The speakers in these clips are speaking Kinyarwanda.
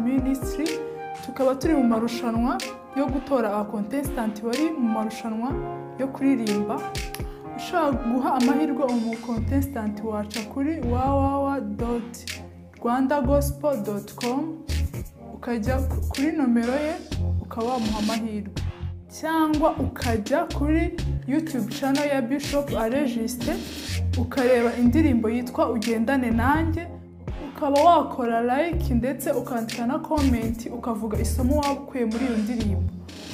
Ministry, tukaba turi mu marushanwa yo gutora aba contestant bari mu marushanwa yo kuririmba. Ushaka guha amahirwe umu contestant waca kuri www.rwandagospel.com ukajya kuri nomero ye ukaba wamuha amahirwe, cyangwa ukajya kuri YouTube channel ya Bishop Aregiste ukareba indirimbo yitwa Ugendane Nanjye, ukaba wakora like ndetse ukandika na comment ukavuga isomo wakuye muri iyo ndirimbo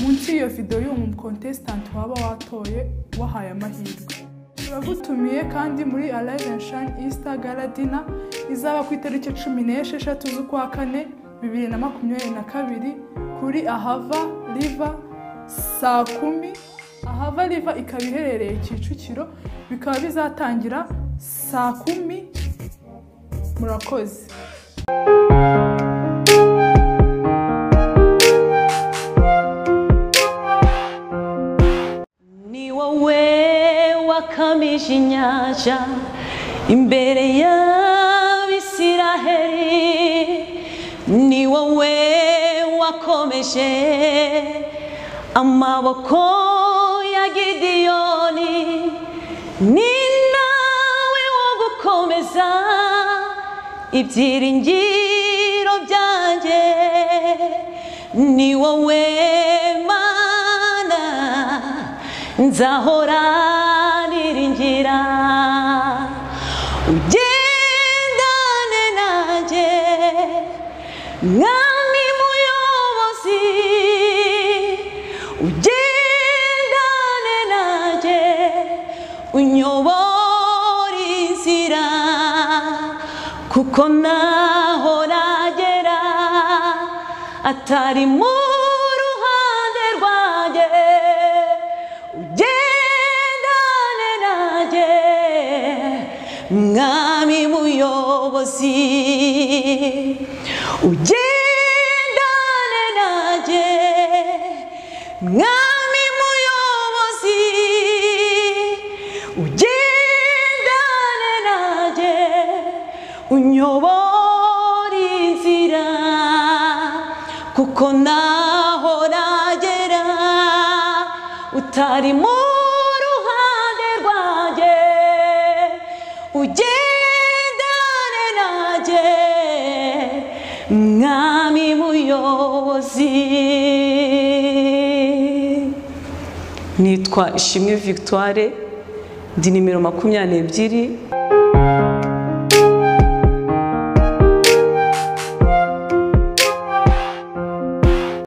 munsi y'iyo video y'umu contestant waba watoye wahaye amahirwe. Turagutumiye kandi muri Alive and Shine Easter Gala Dinner izaba ku itariki 16 z'ukwa kane 2022 kuri Ahava River saa 10. Ahava River ikaba iherereye Kicukiro, bikaba bizatangira saa 10. Murakoze. Ni wowe wakamije inyanja imbere y'Abisiraheli, ni wowe wakomeje amaboko ya Gideyoni, ni nawe wo gukomeza ibyiringiro byanjye, ni wowe Mana nzahora niringira. Ugendane nanjye Mwami muyobozi, ugendane nanjye unyobora inzira, kuko naho nagera atari mu ruhande rwanjye. Ugendane nanjye Mwami muyobozi, ugendane nanjye Mwami muyobozi, ugendane nanjye unyobora inzira, kuko naho nagera utari mu ruhande rwanjye. Ugendane nanjye Mwami muyobozi. Nitwa Ishimwe Victoire, ndi nimero 22.